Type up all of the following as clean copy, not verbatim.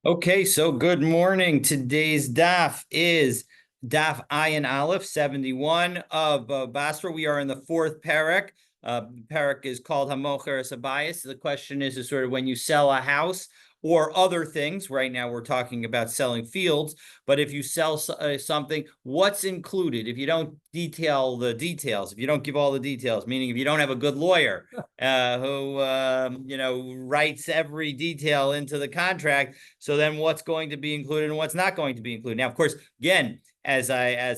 Okay, so good morning. Today's daf is daf Ayin Aleph 71 of Basra. We are in the fourth parak. Parak is called Hamocher Sabayis. The question is sort of when you sell a house or other things. Right now, we're talking about selling fields. But if you sell something, what's included? If you don't detail the details, if you don't give all the details, meaning if you don't have a good lawyer who writes every detail into the contract, so then what's going to be included and what's not going to be included? Now, of course, again, as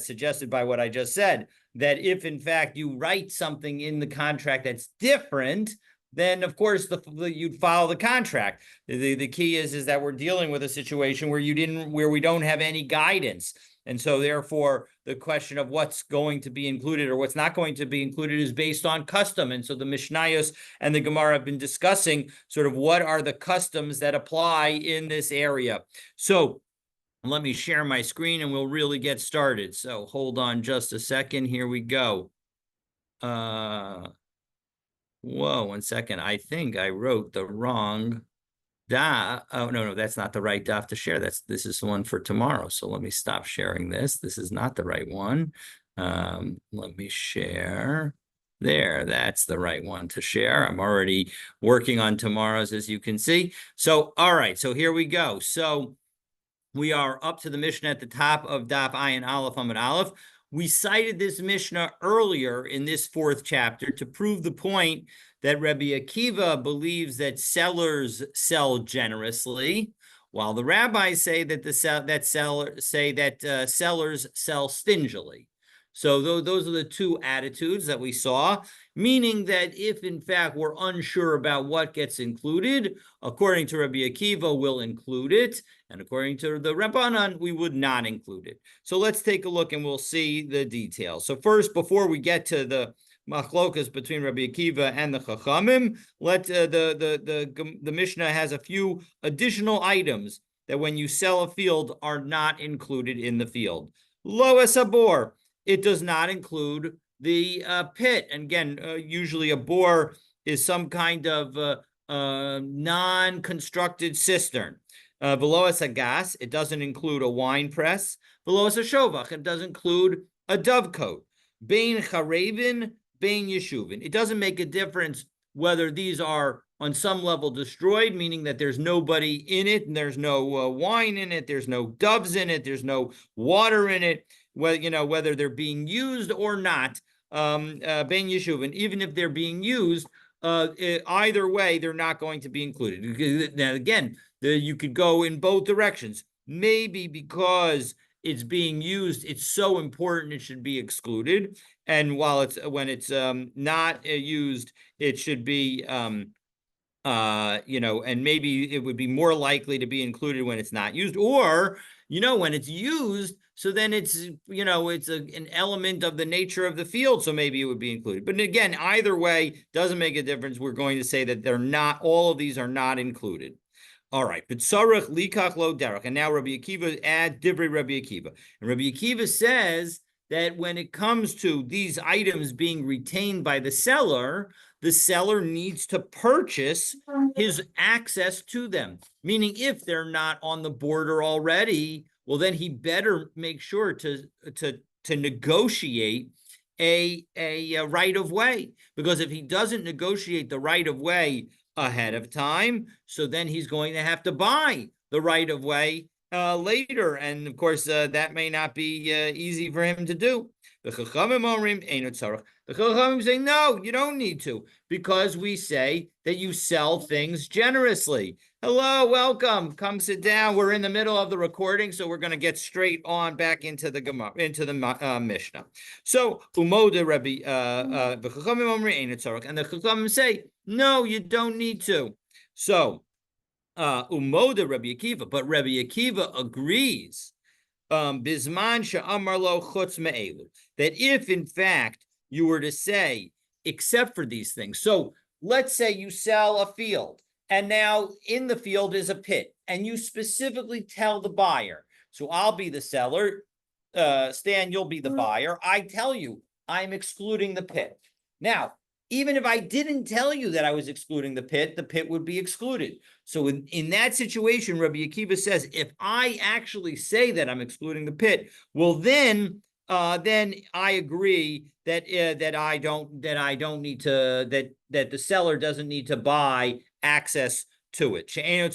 suggested by what I just said, that if in fact you write something in the contract that's different, then of course you'd follow the contract. The key is that we're dealing with a situation where we don't have any guidance. And so therefore, the question of what's going to be included or what's not going to be included is based on custom. And so the Mishnayos and the Gemara have been discussing sort of what are the customs that apply in this area. So let me share my screen and we'll really get started. So hold on just a second. Here we go. Whoa, 1 second. I think I wrote the wrong daf. Oh, no, that's not the right daf to share. This is the one for tomorrow. So let me stop sharing this. This is not the right one. Let me share. There, that's the right one to share. I'm already working on tomorrow's, as you can see. So, all right, so here we go. So we are up to the Mishnah at the top of Daf Ayin Aleph Amud Aleph. We cited this Mishnah earlier in this fourth chapter to prove the point that Rabbi Akiva believes that sellers sell generously, while the rabbis say that sellers sell stingily. So those are the two attitudes that we saw, meaning that if in fact we're unsure about what gets included, according to Rabbi Akiva, we'll include it, and according to the Rabbanan, we would not include it. So let's take a look and we'll see the details. So first, before we get to the machlokas between Rabbi Akiva and the Chachamim, the Mishnah has a few additional items that when you sell a field are not included in the field. Lo esabor, it does not include the pit. And again, usually a bore is some kind of non-constructed cistern. Veloas hagas, it doesn't include a wine press. Veloas hashovach, it doesn't include a dovecote. Bein charevin, bein yeshuvin. It doesn't make a difference whether these are on some level destroyed, meaning that there's nobody in it, and there's no wine in it, there's no doves in it, there's no water in it, whether they're being used or not, bein yeshuvin, even if they're being used, either way, they're not going to be included. Now, again, you could go in both directions. Maybe because it's being used, it's so important it should be excluded. And when it's not used, it should be, and maybe it would be more likely to be included when it's not used, or when it's used. So then it's an element of the nature of the field, so maybe it would be included. But again, either way, doesn't make a difference. We're going to say that all of these are not included. All right, but Sarach likach lo derech, and now Rabbi Akiva adds divrei Rabbi Akiva, and Rabbi Akiva says that when it comes to these items being retained by the seller needs to purchase his access to them. Meaning, if they're not on the border already, well, then he better make sure to negotiate a right of way, because if he doesn't negotiate the right of way ahead of time, so then he's going to have to buy the right of way later, and of course that may not be easy for him to do. The Chachamim say, no, you don't need to, because we say that you sell things generously. Hello, welcome. Come sit down. We're in the middle of the recording, so we're going to get straight on back into the Gemara, into the Mishnah. So Umoda Rabbi the Chachamim and the Chachamim say, no, you don't need to. So Umoda Rabbi Akiva, but Rabbi Akiva agrees Bisman she'amar lo chutz me'elu, that if in fact you were to say, except for these things. So let's say you sell a field, and now in the field is a pit, and you specifically tell the buyer, so I'll be the seller, Stan, you'll be the buyer. I tell you, I'm excluding the pit. Now, Even if I didn't tell you that I was excluding the pit would be excluded. So in that situation, Rabbi Akiva says, if I actually say that I'm excluding the pit, well, then I agree that I don't need to, that the seller doesn't need to buy access to it. In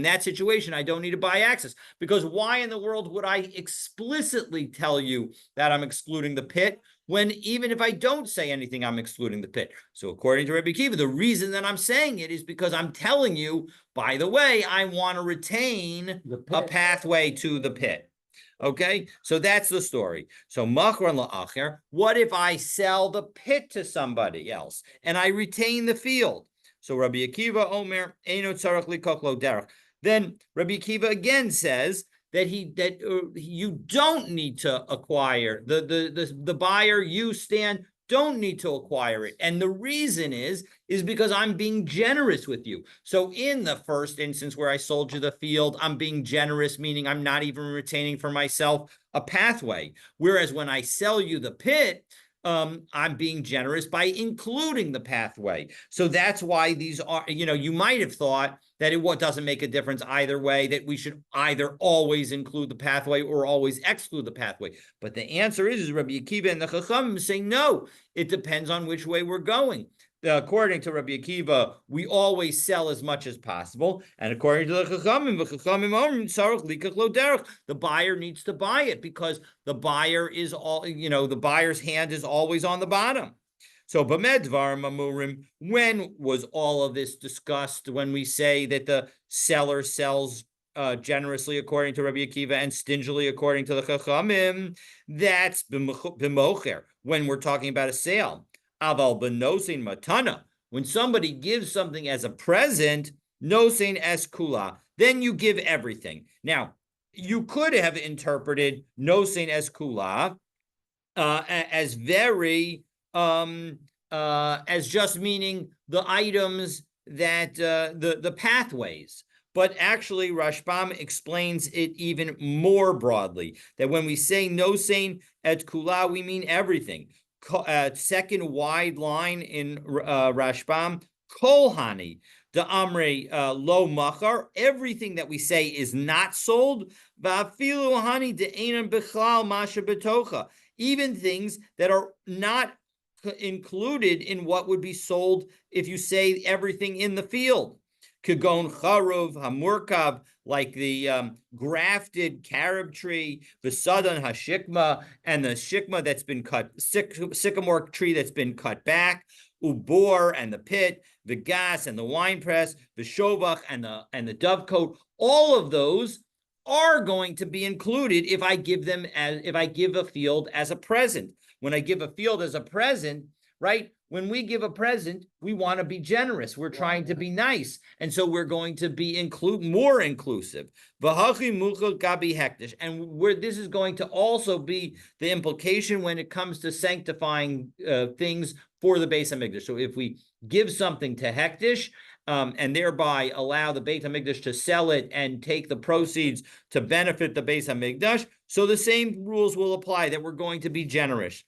that situation, I don't need to buy access, because why in the world would I explicitly tell you that I'm excluding the pit when even if I don't say anything, I'm excluding the pit? So according to Rabbi Akiva, the reason that I'm saying it is because I'm telling you, by the way, I want to retain a pathway to the pit. Okay, so that's the story. So machron la'acher, what if I sell the pit to somebody else and I retain the field? So Rabbi Akiva Omer eino tzarich likach lo derech. Then Rabbi Akiva again says that you don't need to acquire the buyer, you Stan, don't need to acquire it. And the reason is because I'm being generous with you. So in the first instance where I sold you the field, I'm being generous, meaning I'm not even retaining for myself a pathway. Whereas when I sell you the pit, I'm being generous by including the pathway. So that's why these are, you might have thought that it doesn't make a difference either way, that we should either always include the pathway or always exclude the pathway. But the answer is Rabbi Akiva and the Chachamim saying, no, it depends on which way we're going. According to Rabbi Akiva, we always sell as much as possible. And according to the Chachamim, the buyer needs to buy it because the buyer is the buyer's hand is always on the bottom. So b'medvar mamurim, when was all of this discussed? When we say that the seller sells generously according to Rabbi Akiva and stingily according to the Chachamim, that's b'mocher, when we're talking about a sale. Aval b'nosein matana, when somebody gives something as a present, nosein es kula, then you give everything. Now, you could have interpreted nosein es kula as very as just meaning the items that the pathways. But actually, Rashbam explains it even more broadly, that when we say nosein et kula, we mean everything. Second wide line in Rashbam, kol hani, the amre lo machar, everything that we say is not sold, va'afilu hani de'enan bichlal masha betocha, even things that are not included in what would be sold if you say everything in the field. Kagon charuv hamurkav, like the grafted carob tree, the sadan hashikma, and the shikma that's been cut, sycamore tree that's been cut back, ubor and the pit, the gas and the wine press, the shovach and the dovecote. All of those are going to be included if I give a field as a present. When I give a field as a present, right? When we give a present, we want to be generous. We're trying to be nice. And so we're going to be more inclusive. And where this is going to also be the implication when it comes to sanctifying things for the Beis HaMikdash. So if we give something to Hektish, and thereby allow the Beit HaMikdash to sell it and take the proceeds to benefit the Beis HaMikdash, so the same rules will apply, that we're going to be generous.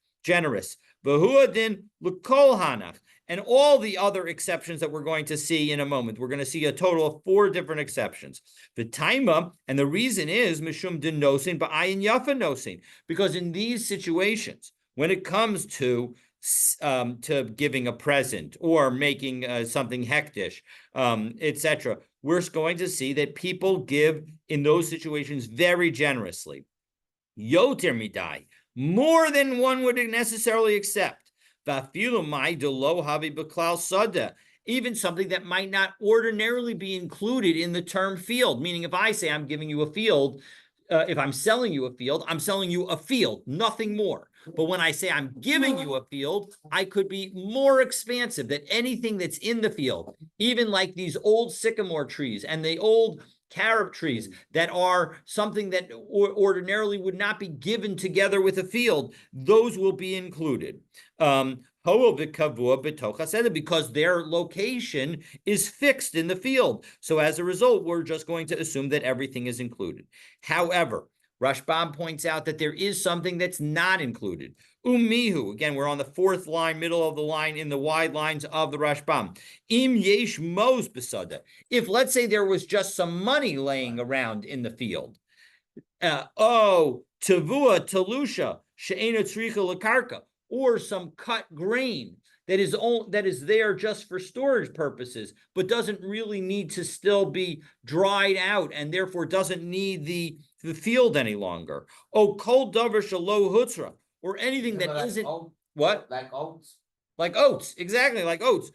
V'huadin l'kol hanach, and all the other exceptions that we're going to see in a moment. We're going to see a total of 4 different exceptions. V'taima, and the reason is mishum din nosin ba'ayin yafa nosin, because in these situations, when it comes to giving a present or making something hektish, etc., we're going to see that people give in those situations very generously. Yoter midai, more than one would necessarily accept. Even something that might not ordinarily be included in the term field. Meaning, if I say I'm giving you a field, if I'm selling you a field, I'm selling you a field, nothing more. But when I say I'm giving you a field, I could be more expansive, that anything that's in the field, even like these old sycamore trees and the old carob trees that are something that ordinarily would not be given together with a field, those will be included. Because their location is fixed in the field. So as a result, we're just going to assume that everything is included. However, Rashbam points out that there is something that's not included. Umihu, again, we're on the fourth line, middle of the line, in the wide lines of the Rashbam. Im yesh mos besada. If, let's say, there was just some money laying around in the field. Tavua, talusha, she'ena tzricha lakarka, or some cut grain that is there just for storage purposes, but doesn't really need to still be dried out, and therefore doesn't need the field any longer. Kol davar shelo hutzra, or anything that isn't what? Like oats. Like oats, exactly, like oats.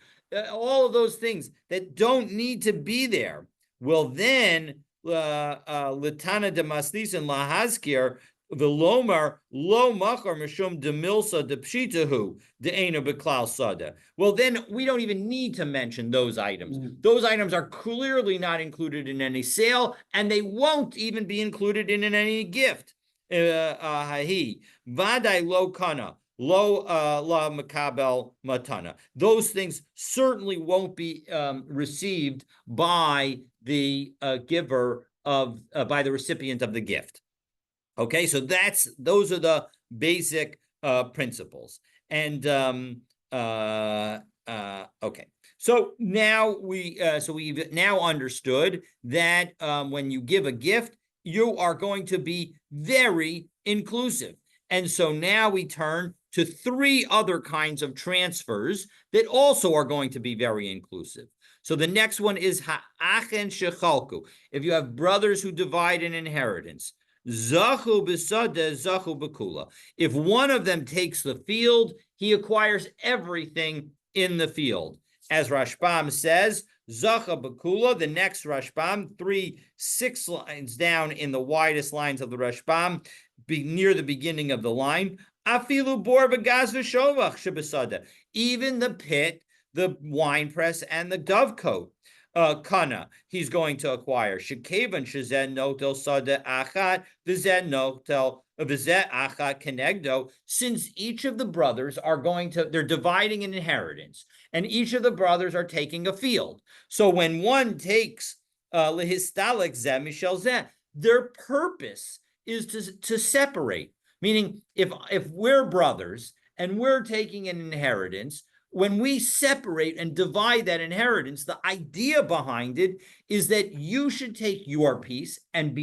All of those things that don't need to be there. Well, then Litana de Maslis and Lahazkir, the Lomar, Lo Machar Mishum de Milsa de Pshitahu, de Eina Beklal Sada. Well, then we don't even need to mention those items. Those items are clearly not included in any sale, and they won't even be included in any gift. Vaday Lo Kana. Lo la makabel matana. Those things certainly won't be received by the giver of by the recipient of the gift. Okay, so those are the basic principles. And okay, so now we've now understood that when you give a gift, you are going to be very inclusive. And so now we turn to three other kinds of transfers that also are going to be very inclusive. So the next one is ha'achen shechalku. If you have brothers who divide an inheritance, zachu b'sadeh, zachu b'kula. If one of them takes the field, he acquires everything in the field. As Rashbam says, zacha b'kula, the next Rashbam, 6 lines down in the widest lines of the Rashbam, near the beginning of the line, afilu bor v'gaz v'shovach shebesada. Even the pit, the wine press, and the dovecote, kana, he's going to acquire. Shekevan shezen notel sada achat v'zen notel v'zeh achat kenegdo. Since each of the brothers they're dividing an inheritance, and each of the brothers are taking a field. So when one takes lehistalek zeh mishel zeh, their purpose is to separate. Meaning, if we're brothers and we're taking an inheritance, when we separate and divide that inheritance, the idea behind it is that you should take your piece and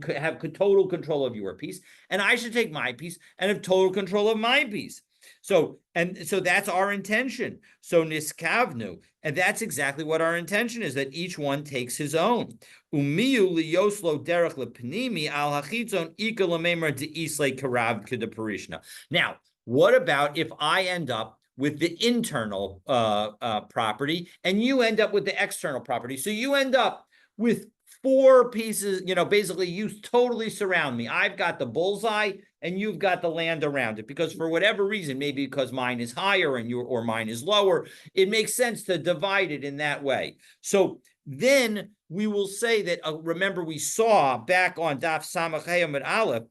have total control of your piece, and I should take my piece and have total control of my piece. So that's our intention. So niskavnu, and that's exactly what our intention is, that each one takes his own. Umiyu liyoslo derech lepnimi al hachitzon ika lamemar deisle karav kedeparishna. Now, what about if I end up with the internal property and you end up with the external property? So you end up with 4 pieces, basically you totally surround me. I've got the bullseye and you've got the land around it, because for whatever reason, maybe because mine is higher or mine is lower, it makes sense to divide it in that way. So then we will say that, remember we saw back on Daf Samach Hayamid Aleph,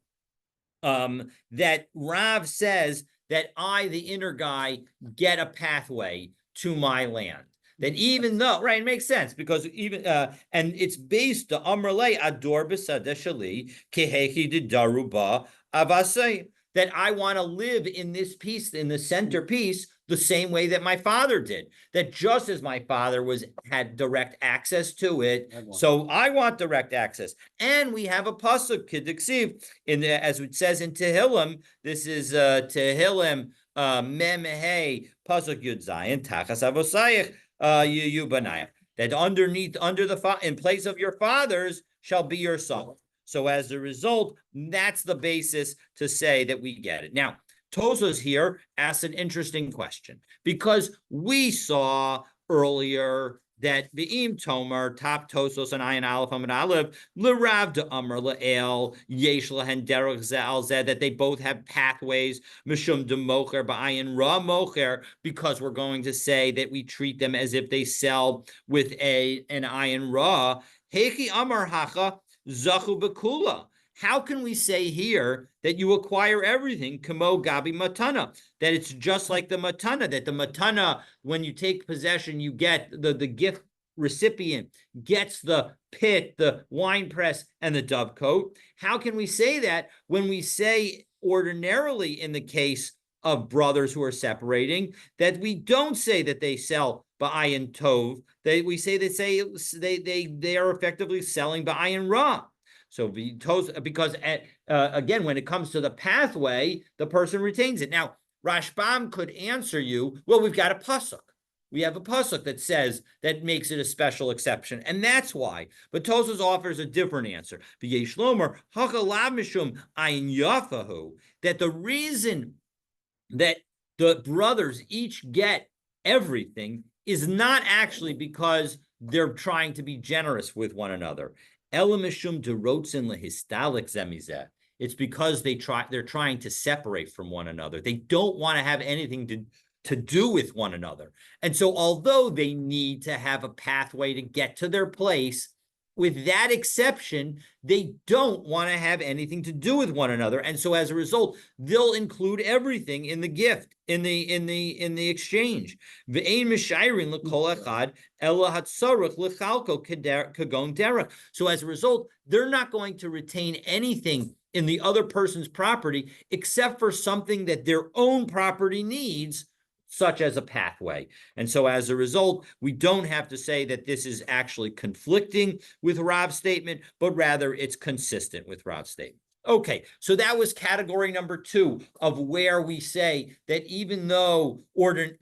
that Rav says that I, the inner guy, get a pathway to my land. That even though, right, it makes sense, because even, and it's based on Amrle Ador Besada Shali, Kehechi de Daruba Avasay, that I want to live in this piece, in the centerpiece, the same way that my father did. That just as my father had direct access to it, so I want direct access. And we have a pasuk Kediksiv as it says in Tehillim. This is Tehillim Mem Hey pasuk Yud Zayin Tachas Avosayich Yubanayach. That in place of your fathers shall be your son. So as a result, that's the basis to say that we get it. Now, Tosos here asks an interesting question, because we saw earlier that Be'im Tomer, Top Tosos and Ayin Aleph Amid Aleph, L'Rav de Amr L'El, Yesh Lahen Derech Ze'al Zeh, that they both have pathways, Mishum de Mocher, Ba'ayin Ra Mocher, because we're going to say that we treat them as if they sell with an Ayin Ra. Hechi Amar Hacha, Zachu Bekula. How can we say here that you acquire everything, Kamo Gabi Matana, that it's just like the Matana, that the Matana, when you take possession, you get the gift recipient gets the pit, the wine press, and the dovecote. How can we say that when we say ordinarily in the case of brothers who are separating that we don't say that they sell ba'ayin tov? We say they are effectively selling ba'ayin ra. So because again, when it comes to the pathway, the person retains it. Now, Rashbam could answer you, well, we've got a pasuk. We have a pasuk that says that makes it a special exception, and that's why. But Tosfos offers a different answer. That the reason that the brothers each get everything is not actually because they're trying to be generous with one another. It's because they're trying to separate from one another. They don't want to have anything to do with one another. And so although they need to have a pathway to get to their place, with that exception, they don't want to have anything to do with one another. And so as a result, they'll include everything in the gift, in the exchange. So as a result, they're not going to retain anything in the other person's property except for something that their own property needs, such as a pathway. And so as a result, we don't have to say that this is actually conflicting with Rav's statement, but rather it's consistent with Rav's statement. Okay, so that was category number 2 of where we say that even though the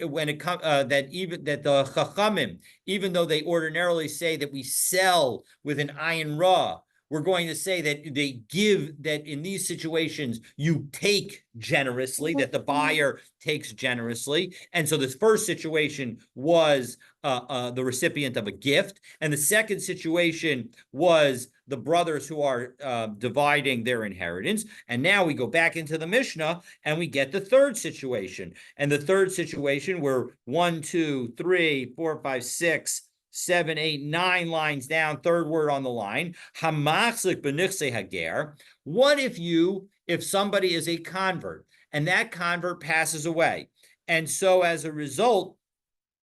Chachamim, even though they ordinarily say that we sell with an ayin ra, we're going to say that they give, that in these situations, you take generously, that the buyer takes generously. And so this first situation was the recipient of a gift. And the second situation was the brothers who are dividing their inheritance. And now we go back into the Mishnah and we get the third situation. And the third situation where 1, 2, 3, 4, 5, 6, 7, 8, 9 lines down, third word on the line. Hamachzik b'nichse hager. What if somebody is a convert and that convert passes away, and so as a result,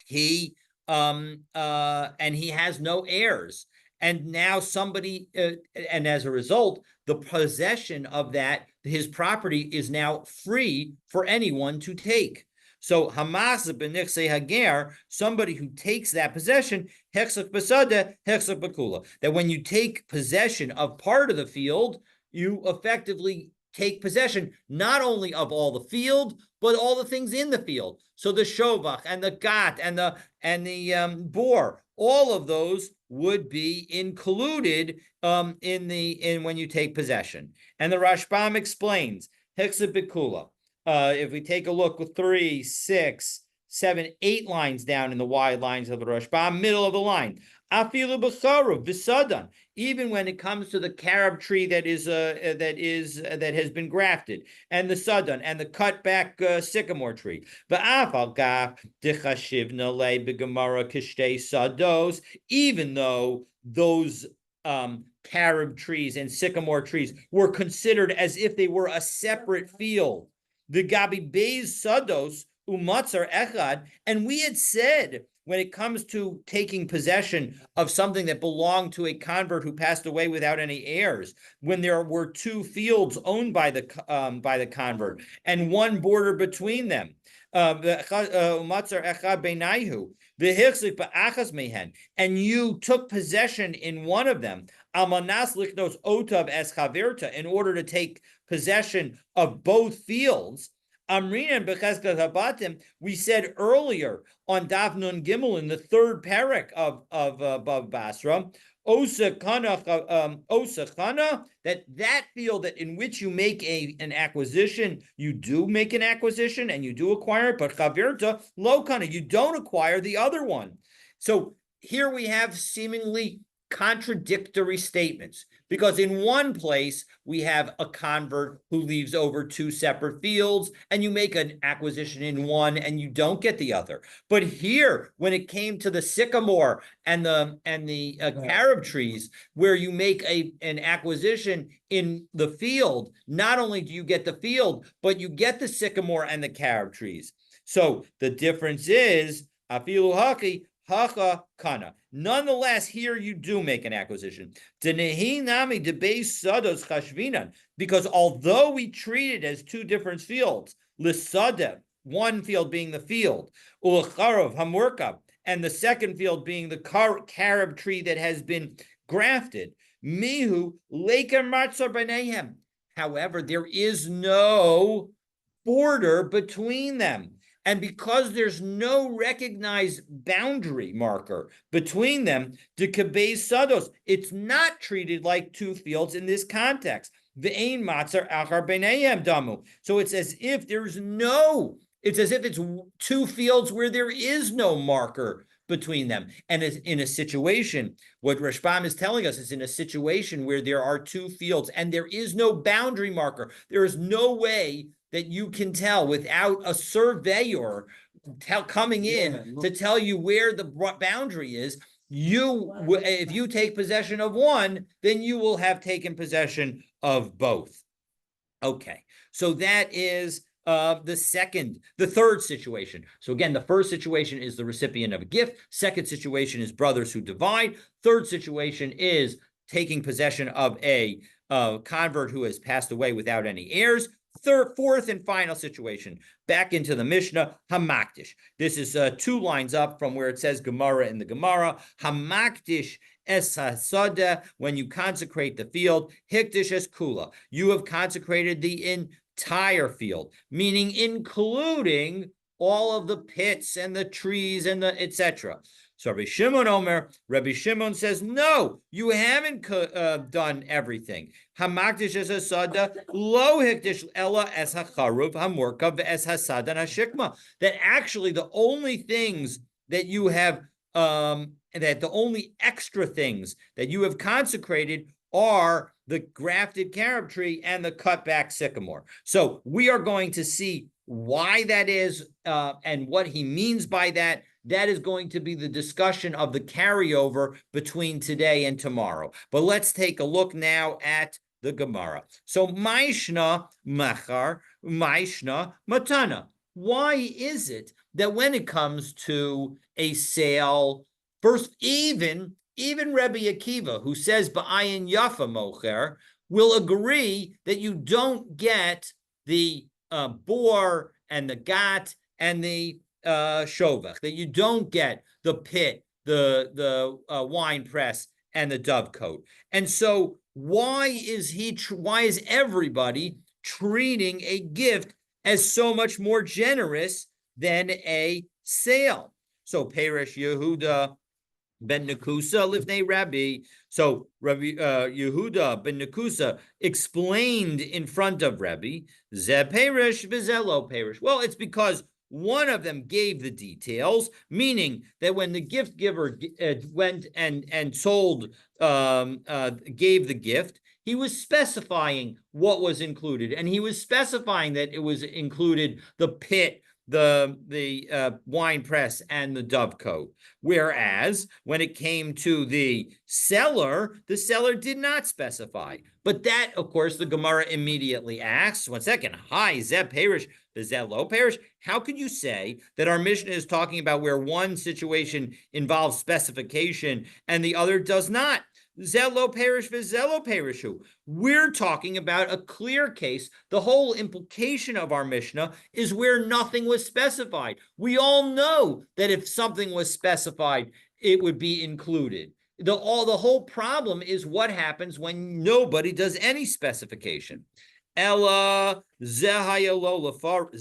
he has no heirs, and now somebody, and as a result, the possession of his property is now free for anyone to take. So Hamas b'nichse hager, somebody who takes that possession, hechsach b'sadeh, hechsach b'kula. That when you take possession of part of the field, you effectively take possession not only of all the field, but all the things in the field. So the shovach and the gat and the bor, all of those would be included in when you take possession. And the Rashbam explains hechsach b'kula. If we take a look with 3, 6, 7, 8 lines down in the wide lines of the Rashbam, middle of the line, afilu b'charuv v'sadan, even when it comes to the carob tree that has been grafted, and the sadan, and the cut back sycamore tree, v'afal gaf dichashivna le b'gemara kishtei sados, even though those carob trees and sycamore trees were considered as if they were a separate field. The Gabi Beis Sados Umatzar Echad, and we had said when it comes to taking possession of something that belonged to a convert who passed away without any heirs, when there were 2 fields owned by the convert and one border between them, Umatzar Echad Beinayhu, and you took possession in one of them, Almanas Lichnos Otav Es Chavirta, in order to take possession of both fields. Amrinan Becheskas Habatim, we said earlier on Daf Nun Gimel in the 3rd parak of Bava Basra, Osa Chana, that field that in which you make an acquisition, you do make an acquisition and you do acquire it, but Chavirta Lo Kana, you don't acquire the other one. So here we have seemingly contradictory statements, because in one place we have a convert who leaves over 2 separate fields and you make an acquisition in one and you don't get the other. But here, when it came to the sycamore and the carob trees, where you make an acquisition in the field, not only do you get the field, but you get the sycamore and the carob trees. So the difference is afilu haki Hacha kana. Nonetheless, here you do make an acquisition. Because although we treat it as two different fields, lisadeh, one field being the field, ulacharov hamurkav, and the second field being the carob tree that has been grafted. Mihu leker matzor b'neihem. However, there is no border between them. And because there's no recognized boundary marker between them, it's not treated like two fields in this context. Ve'ein matzar achar b'neihem damu. So it's as if it's two fields where there is no marker between them. And in a situation, what Rashbam is telling us is in a situation where there are two fields and there is no boundary marker. There is no way that you can tell without a surveyor coming in to tell you where the boundary is. If you take possession of one, then you will have taken possession of both. Okay, so that is the third situation. So again, the first situation is the recipient of a gift. Second situation is brothers who divide. Third situation is taking possession of a convert who has passed away without any heirs. Fourth and final situation, back into the Mishnah, Hamakdish. This is 2 lines up from where it says Gemara in the Gemara. Hamakdish es hasada, when you consecrate the field, Hikdish es kula. You have consecrated the entire field, meaning including all of the pits and the trees and the etc. So Rabbi Shimon says, no, you haven't done everything. Hamakdish es hasada, lo hikdish ella es hacharuv hamurkav es hasada nashikma. That actually the only things that you have, that the only extra things that you have consecrated are the grafted carob tree and the cut back sycamore. So we are going to see why that is and what he means by that. That is going to be the discussion of the carryover between today and tomorrow. But let's take a look now at the Gemara. So Maishna Machar, Maishna Matana. Why is it that when it comes to a sale, first, even Rebbe Akiva, who says Ba'ayin Yafa Mocher, will agree that you don't get the boar and the gat and the shovach, that you don't get the pit, the wine press, and the dovecote. And so why is everybody treating a gift as so much more generous than a sale? So Peresh Yehuda ben Nekusa livnei Rabbi. So Rabbi Yehuda ben Nekusa explained in front of Rabbi, Ze Peresh v'Zelo Peresh. Well, it's because one of them gave the details, meaning that when the gift giver went and sold, gave the gift, he was specifying what was included, and he was specifying that it was included the pit, the wine press, and the dovecote. Whereas when it came to the seller did not specify. But that, of course, the Gemara immediately asks, 1 second, hi, Zeh Perish, Zeh Lo Perish? How could you say that our Mishnah is talking about where one situation involves specification and the other does not? Zelo perish v'zelo perishu. We're talking about a clear case. The whole implication of our Mishnah is where nothing was specified. We all know that if something was specified, it would be included. The whole problem is what happens when nobody does any specification. Ella zehayalo lefarish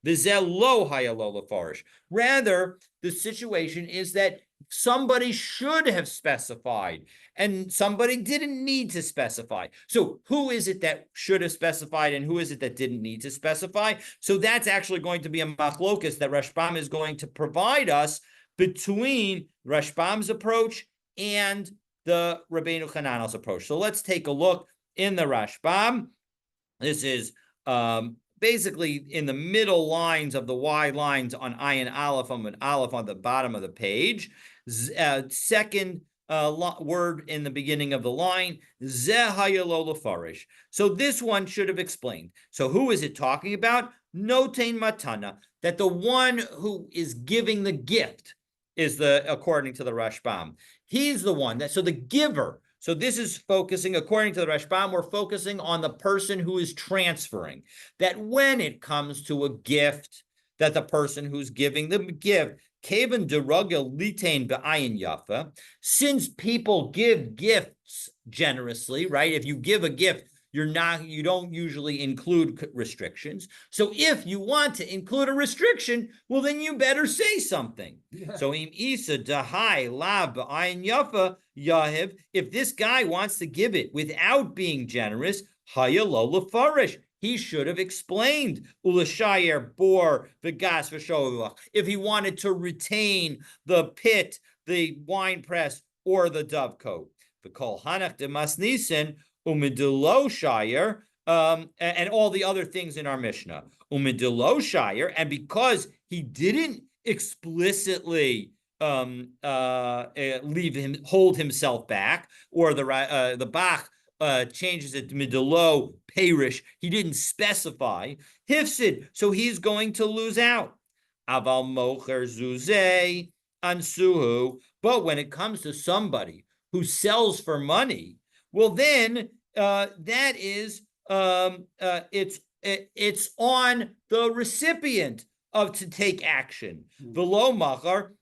v'zelo hayalo lefarish. Rather, the situation is that somebody should have specified and somebody didn't need to specify. So who is it that should have specified and who is it that didn't need to specify? So that's actually going to be a machlokas that Rashbam is going to provide us between Rashbam's approach and the Rabbeinu Hananel's approach. So let's take a look in the Rashbam. This is basically in the middle lines of the Y lines on Ayin Aleph, on the bottom of the page. Second word in the beginning of the line, Zeh hayalo lefarish. So this one should have explained. So who is it talking about? notain matana, that the one who is giving the gift is according to the Rashbam. He's the one so the giver. So this is focusing, according to the Rashbam, we're focusing on the person who is transferring. That when it comes to a gift, that the person who's giving the gift, Kavan derugel litain be'ayin yafa, since people give gifts generously, right? If you give a gift, you don't usually include restrictions. So if you want to include a restriction, well, then you better say something. Yeah. So im isa dahai lab ayin yafa yahiv, if this guy wants to give it without being generous, haya lo lefarish, he should have explained ulashayer bor v'gas v'shovach, if he wanted to retain the pit, the wine press, or the dovecote. V'kol hanach de masnisen umidilo shire, and all the other things in our Mishnah. Umidilo shire, and because he didn't explicitly hold himself back, or the Bach changes it to midelo perish, he didn't specify hifsid, so he's going to lose out. Aval mocher zuzeh ansuhu, but when it comes to somebody who sells for money, well, then that is it's on the recipient to take action. V'lo machar,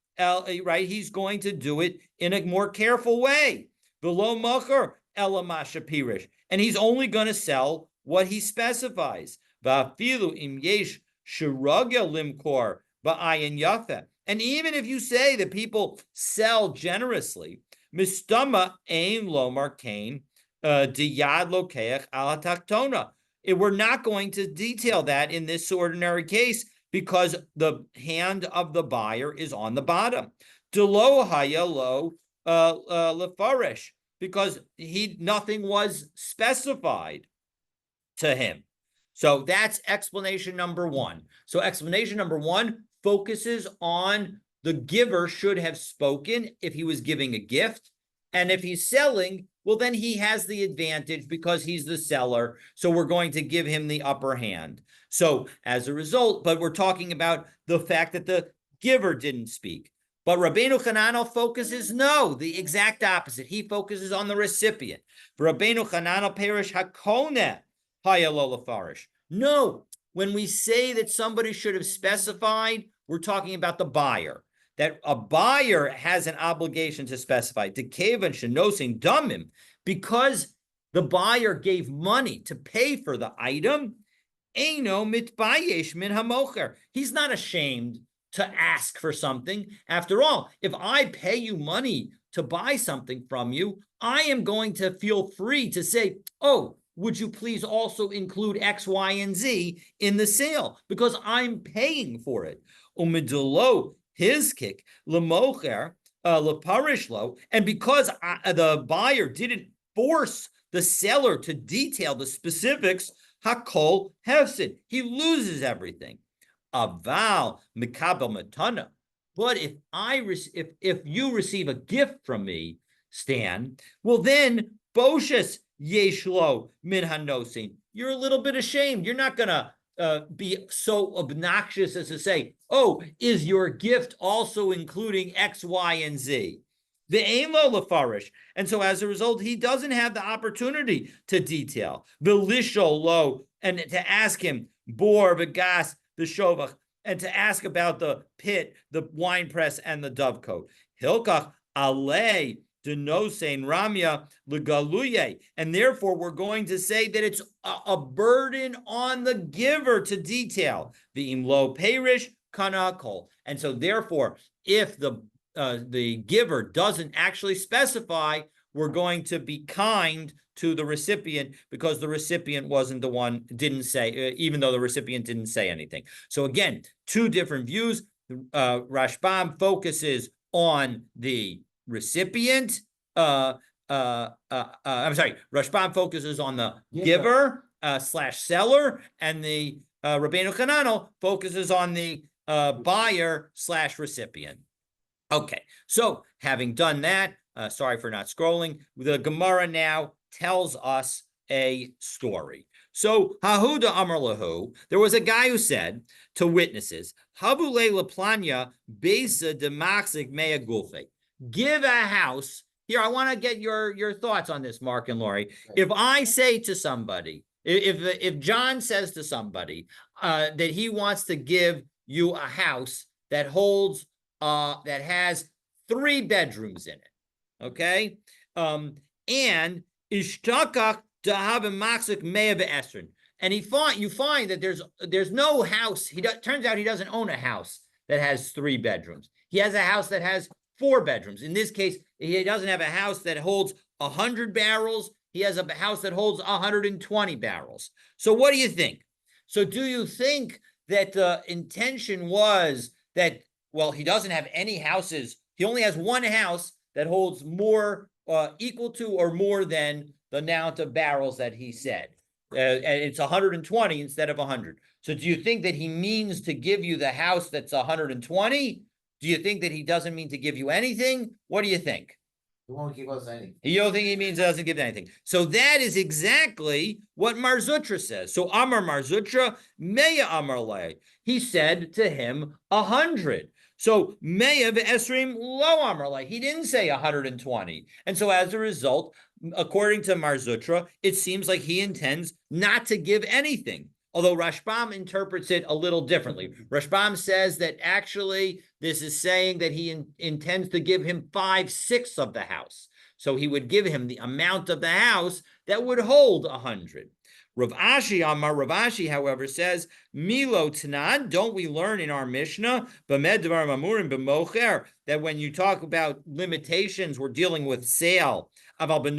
right? He's going to do it in a more careful way. V'lo machar elamasha pirish, and he's only going to sell what he specifies. Va'afilu im yesh shiragel limkor ba'ayin yafa, and even if you say that people sell generously, mistama ein lomar kain diyad lokeach ala taktona. We're not going to detail that in this ordinary case because the hand of the buyer is on the bottom. Delo haya lo lefarish, because nothing was specified to him. So that's explanation number one. So explanation number one focuses on the giver should have spoken if he was giving a gift. And if he's selling, well, then he has the advantage because he's the seller. So we're going to give him the upper hand. So as a result, but we're talking about the fact that the giver didn't speak. But Rabbeinu Hananel focuses, the exact opposite. He focuses on the recipient. Rabbeinu Hananel perish hakoneh hayalola farish. No, when we say that somebody should have specified, we're talking about the buyer. That a buyer has an obligation to specify. Dekevan shenosin damim, because the buyer gave money to pay for the item. Eino mitbayesh min hamocher. He's not ashamed to ask for something. After all, if I pay you money to buy something from you, I am going to feel free to say, oh, would you please also include X, Y, and Z in the sale? Because I'm paying for it. Umidolo, his kick, lemocher, leparishlo, and because the buyer didn't force the seller to detail the specifics, hakol hefsid, he loses everything. Aval mikabel matana. But if you receive a gift from me, Stan, well then boshes yeshlo min hanosin. You're a little bit ashamed. You're not gonna be so obnoxious as to say, oh, is your gift also including X, Y, and Z? The ain lo lefarish. And so as a result, he doesn't have the opportunity to detail. The lisho lo, and to ask him, bor, v'gas, the shovach, and to ask about the pit, the wine press, and the dovecote. Hilkach alei denosein ramya legaluye. And therefore, we're going to say that it's a burden on the giver to detail. The imlo perish kanakol. And so therefore, if the giver doesn't actually specify, we're going to be kind to the recipient because the recipient wasn't the one, didn't say, even though the recipient didn't say anything. So again, two different views. Rashbam focuses on the recipient. I'm sorry, Rashbam focuses on the giver / seller, and the Rabbeinu Hananel focuses on the buyer / recipient. Okay, so having done that, sorry for not scrolling, the Gemara now tells us a story. So Hahuda Amar Lahu, there was a guy who said to witnesses, Habule Laplanya Besa Demaxik Mea Gulfe. Give a house. Here, I want to get your thoughts on this, Mark and Lori. If I say to somebody, if John says to somebody that he wants to give you a house that holds that has 3 bedrooms in it, okay, and ishtakak to have a maxik mea be'esrin, and you find that there's no house. Turns out he doesn't own a house that has 3 bedrooms. He has a house that has 4 bedrooms. In this case, he doesn't have a house that holds 100 barrels. He has a house that holds 120 barrels. So what do you think? So do you think that the intention was that, well, he doesn't have any houses. He only has one house that holds more, equal to or more than the amount of barrels that he said. And it's 120 instead of 100. So do you think that he means to give you the house that's 120? Do you think that he doesn't mean to give you anything? What do you think? He won't give us anything. You don't think he means he doesn't give anything. So that is exactly what Mar Zutra says. So Amar Mar Zutra, Meya Amar Le. He said to him 100. So Meya ve'esrim lo Amar Le. He didn't say 120. And so as a result, according to Mar Zutra, it seems like he intends not to give anything. Although Rashbam interprets it a little differently. Rashbam says that actually this is saying that he intends to give him 5/6 of the house. So he would give him the amount of the house that would hold 100. Rav Ashi, however, says, Milo Tanan, don't we learn in our Mishnah, that when you talk about limitations, we're dealing with sale. But when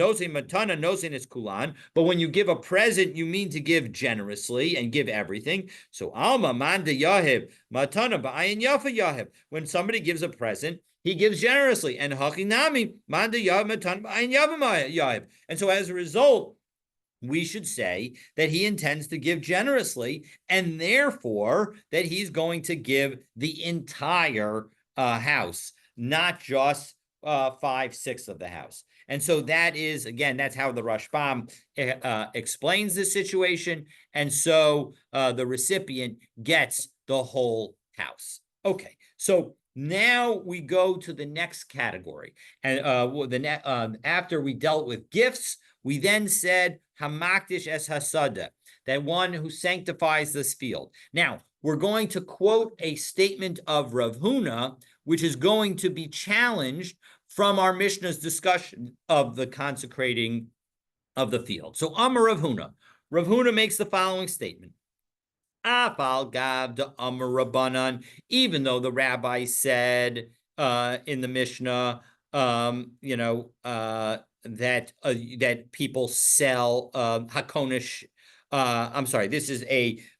you give a present, you mean to give generously and give everything. So Alma Manda Yahib, Matana Ba'ayin Yafa Yahib. When somebody gives a present, he gives generously. And Hakinami, Manda Yahib, Matana Ba'ayin Yahib. And so as a result, we should say that he intends to give generously, and therefore that he's going to give the entire house, not just 5/6 of the house. And so that is, again, that's how the Rashbam explains this situation. And so the recipient gets the whole house. Okay, so now we go to the next category. And after we dealt with gifts, we then said hamakdish es hasada, that one who sanctifies this field. Now, we're going to quote a statement of Rav Huna, which is going to be challenged from our Mishnah's discussion of the consecrating of the field. So Amar Rav Huna. Rav Huna makes the following statement. Afal gav de Amar Rabbanan, even though the rabbi said in the Mishnah, that people sell hakonish. I'm sorry. This is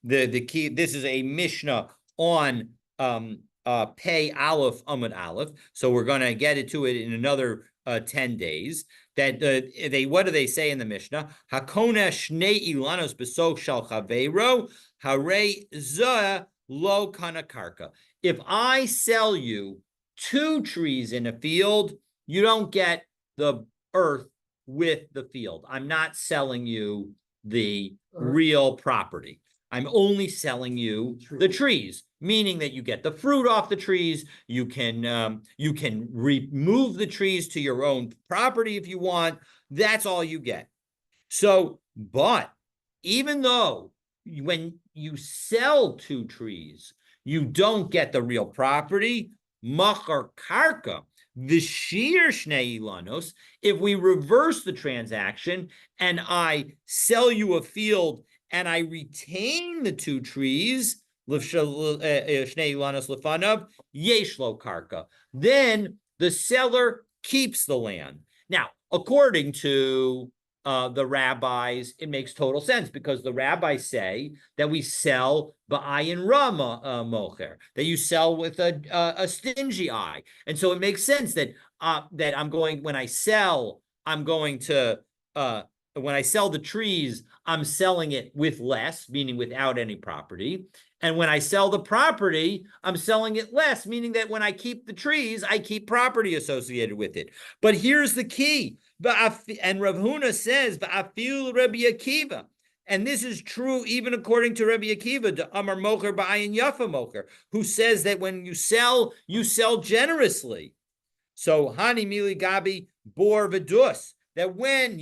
the key. This is a Mishnah on Pei Aleph Amud Aleph. So we're going to get into it in another 10 days. That what do they say in the Mishnah? Hakona shnei ilanos besok shal chaveiro hare zeh lo kanakarka. If I sell you 2 trees in a field, you don't get the earth with the field. I'm not selling you the real property. I'm only selling you the trees, meaning that you get the fruit off the trees. You can remove the trees to your own property if you want. That's all you get. So, but even though when you sell 2 trees, you don't get the real property, machar karka, v'shir shnei ilanos, if we reverse the transaction and I sell you a field and I retain the 2 trees, shnei ilanos lefanav, yeshlo karka, then the seller keeps the land. Now, according to the rabbis, it makes total sense, because the rabbis say that we sell ba'ayin ra mocher, that you sell with a stingy eye, and so it makes sense that when I sell the trees, I'm selling it with less, meaning without any property. And when I sell the property, I'm selling it less, meaning that when I keep the trees, I keep property associated with it. But here's the key. And Rav Huna says, Rabbi Akiva, And this is true even according to Rabbi Akiva, the Amar Mocher Ba'ayin Yafa Mocher, who says that when you sell generously. So Hani Mili Gabi Bor Vidus, that when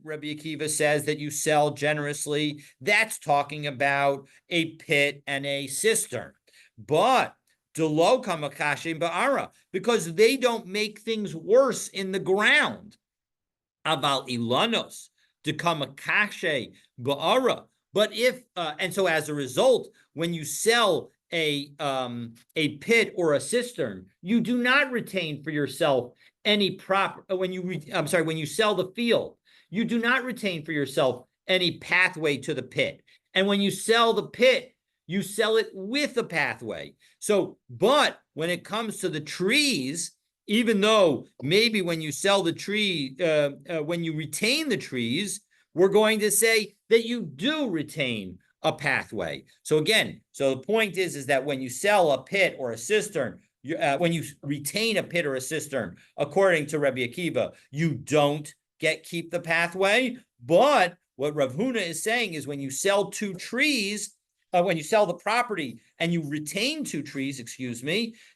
Rabbi Akiva says that you sell generously, that's talking about a pit and a cistern. But Delo Kamakashe Ba'ara, because they don't make things worse in the ground. Aval Ilanos, to Kamakashe Ba'ara. But if and so as a result, when you sell a pit or a cistern, you do not retain for yourself any when you sell the field, you do not retain for yourself any pathway to the pit. And when you sell the pit, you sell it with a pathway. So, but when it comes to the trees, even though maybe when you sell the tree, when you retain the trees, we're going to say that you do retain a pathway. So again, so the point is that when you sell a pit or a cistern, when you retain a pit or a cistern, according to Rabbi Akiva, you don't keep the pathway. But what Rav Huna is saying is when you sell two trees, when you sell the property and you retain two trees,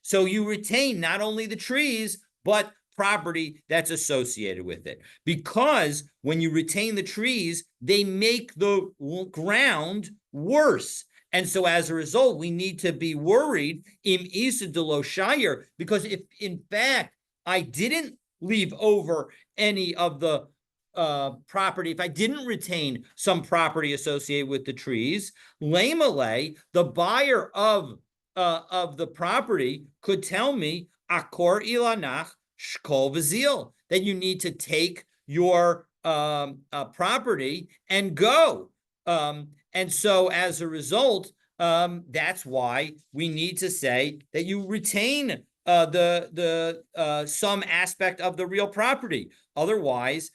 so you retain not only the trees, but property that's associated with it. Because when you retain the trees, they make the ground worse. And so as a result, we need to be worried im isa de lo shire, because if in fact I didn't leave over any of the property, if I didn't retain some property associated with the trees, Lamale, the buyer of the property, could tell me akor ilanach shkol v'zil, that you need to take your property and go. And so as a result, that's why we need to say that you retain some aspect of the real property. Otherwise,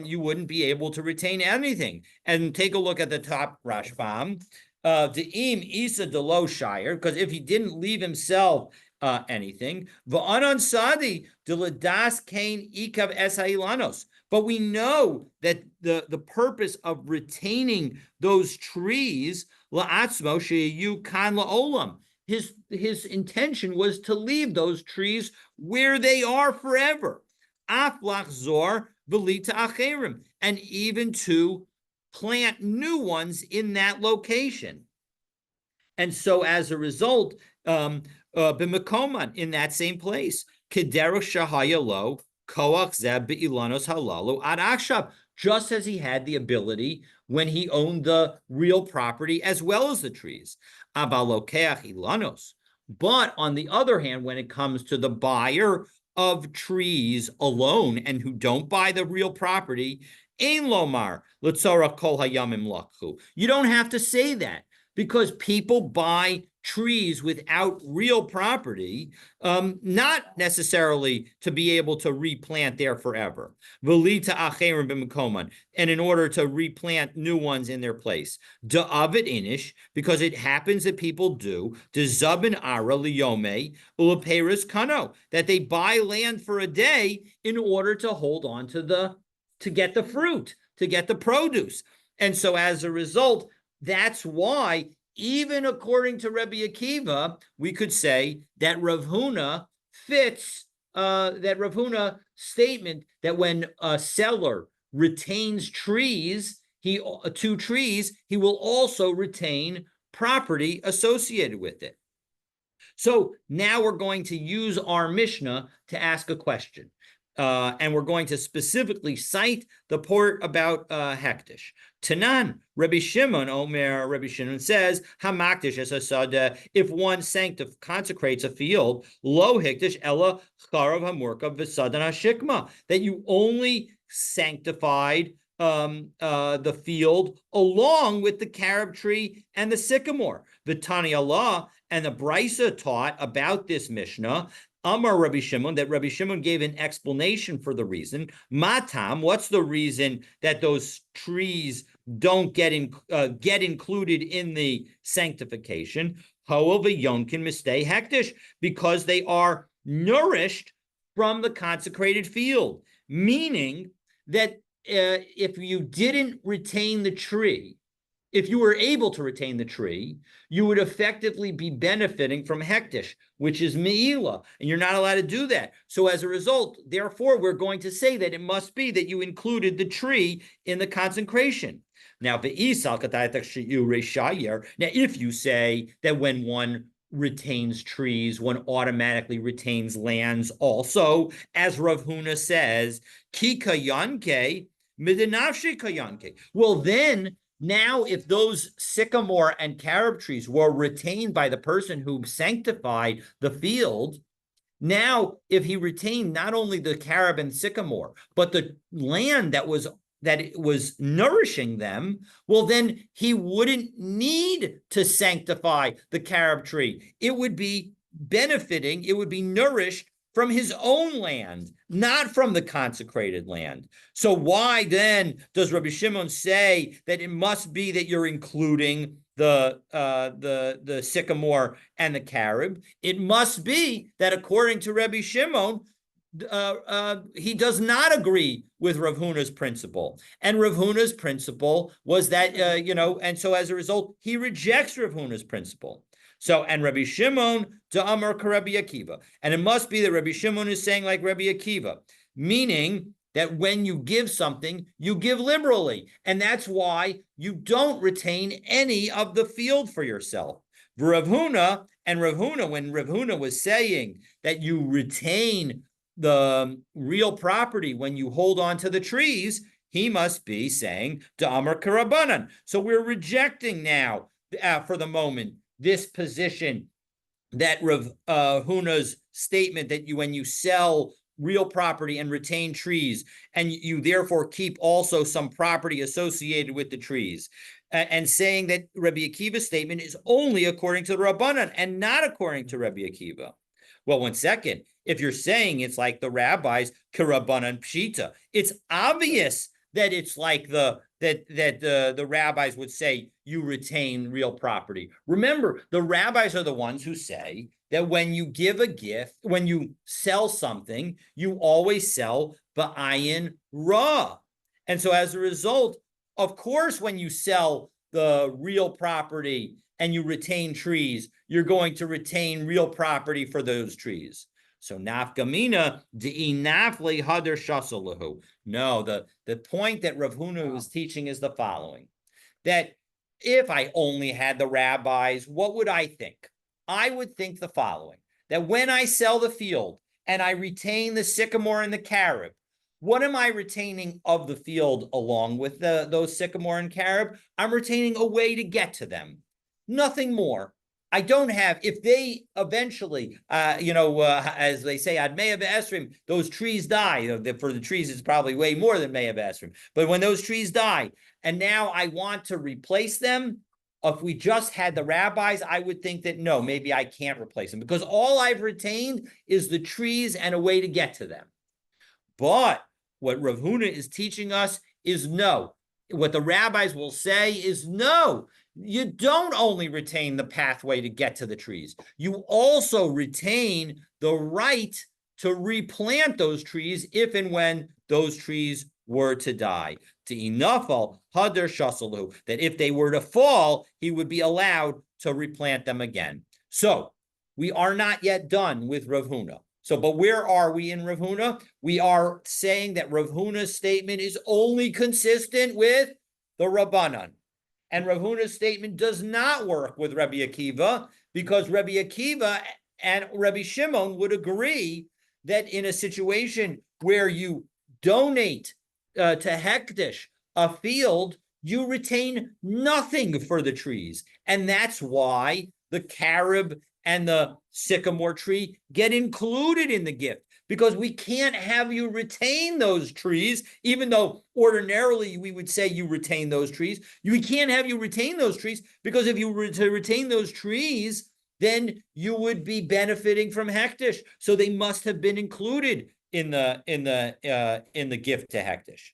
you wouldn't be able to retain anything. And take a look at the top Rashbam. De'im Isa Delo Shire, because if he didn't leave himself anything, V'anan Sadi Deladas Kain Ikav Esailanos. But we know that the purpose of retaining those trees, La'atzmo Sheyu Kan La'olam, his intention was to leave those trees where they are forever. Aflach Zor Velita Acherim, and even to plant new ones in that location. And so as a result, B'Mekoman, in that same place, Kederach Shahaya Lo, Koach Zeb Be'ilanos Halalu Ad Akshav, just as he had the ability when he owned the real property as well as the trees. Abalokeach Ilanos. But on the other hand, when it comes to the buyer of trees alone and who don't buy the real property, Ein Lomar, L'tzorach Kol Hayamim Lakhu. You don't have to say that, because people buy trees without real property, not necessarily to be able to replant there forever. Velita acherim b'mekoman, and in order to replant new ones in their place. Da'avid inish, because it happens that people do. Dezabin ara liyome ulaperis kano, that they buy land for a day in order to hold on to get the fruit, to get the produce. And so as a result, that's why, even according to Rabbi Akiva, we could say that Rav Huna fits that Rav Huna statement that when a seller retains trees, two trees, he will also retain property associated with it. So now we're going to use our Mishnah to ask a question. And we're going to specifically cite the part about hektish. Tanan, Rabbi Shimon Omer, Rabbi Shimon says, Hamaktish es asada, if one consecrates a field, lo hektish ella charav hamurka v'sadan hashikma, that you only sanctified the field along with the carob tree and the sycamore. V'tani Allah, and the Brisa taught about this Mishnah, Amar Rabbi Shimon, that Rabbi Shimon gave an explanation for the reason. Matam, what's the reason that those trees don't get included in the sanctification? However, yonkin mistay hektish, because they are nourished from the consecrated field. Meaning that if you didn't retain the tree, if you were able to retain the tree, you would effectively be benefiting from hektish, which is meila, and you're not allowed to do that. So as a result, therefore, we're going to say that it must be that you included the tree in the consecration. Now, now, if you say that when one retains trees, one automatically retains lands also, as Rav Huna says, ki kayanke midinavshi kayanke. Well, then, now if those sycamore and carob trees were retained by the person who sanctified the field, now if he retained not only the carob and sycamore, but the land that it was nourishing them, well, then he wouldn't need to sanctify the carob tree. It would be benefiting, it would be nourished from his own land, not from the consecrated land. So why then does Rabbi Shimon say that it must be that you're including the sycamore and the carob? It must be that according to Rabbi Shimon, he does not agree with Rav Huna's principle. And Rav Huna's principle was that, and so as a result, he rejects Rav Huna's principle. So, and Rabbi Shimon, Da'amar Rabbi Akiva. And it must be that Rabbi Shimon is saying like Rabbi Akiva, meaning that when you give something, you give liberally. And that's why you don't retain any of the field for yourself. Rav Huna, when Rav Huna was saying that you retain the real property when you hold on to the trees, he must be saying Da'amar Karabanan. So we're rejecting now, for the moment, this position that Rav Huna's statement that when you sell real property and retain trees, and you therefore keep also some property associated with the trees, and saying that Rabbi Akiva's statement is only according to the Rabbanan and not according to Rabbi Akiva. Well, one second. If you're saying it's like the rabbis, Karabanan Pshita, it's obvious that it's like the rabbis would say you retain real property. Remember, the rabbis are the ones who say that when you give a gift, when you sell something, you always sell ba'ayin ra. And so as a result, of course, when you sell the real property and you retain trees, you're going to retain real property for those trees. So nafgamina de'inafle hadar shasalahu. No, the point that Rav Huna was teaching is the following: that if I only had the rabbis, what would I think? I would think the following: that when I sell the field and I retain the sycamore and the carob, what am I retaining of the field along with those sycamore and carob? I'm retaining a way to get to them, nothing more. I don't have, if they eventually, as they say, ad mea ve'esrim, those trees die. For the trees, it's probably way more than mea ve'esrim. But when those trees die, and now I want to replace them, if we just had the rabbis, I would think that no, maybe I can't replace them because all I've retained is the trees and a way to get to them. But what Rav Huna is teaching us is no. What the rabbis will say is no. You don't only retain the pathway to get to the trees. You also retain the right to replant those trees if and when those trees were to die. To inafal hadar shasalu, that if they were to fall, he would be allowed to replant them again. So we are not yet done with Rav Huna. So, but where are we in Rav Huna? We are saying that Rav Huna's statement is only consistent with the Rabbanan. And Rav Huna's statement does not work with Rabbi Akiva because Rabbi Akiva and Rabbi Shimon would agree that in a situation where you donate to Hektish a field, you retain nothing for the trees. And that's why the carob and the sycamore tree get included in the gift, because we can't have you retain those trees, even though ordinarily we would say you retain those trees. We can't have you retain those trees because if you were to retain those trees, then you would be benefiting from Hektish. So they must have been included in the gift to Hektish.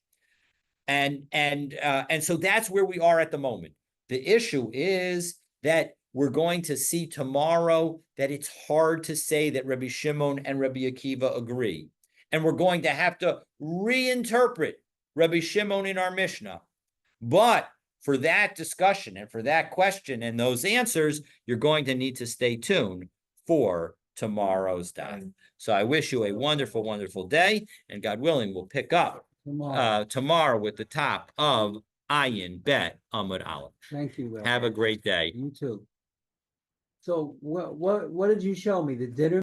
And so that's where we are at the moment. The issue is that we're going to see tomorrow that it's hard to say that Rabbi Shimon and Rabbi Akiva agree. And we're going to have to reinterpret Rabbi Shimon in our Mishnah. But for that discussion and for that question and those answers, you're going to need to stay tuned for tomorrow's daf. So I wish you a wonderful, wonderful day, and God willing, we'll pick up tomorrow with the top of Ayin Bet Amud Aleph. Thank you, Will. Have a great day. You too. So what did you show me? The dinner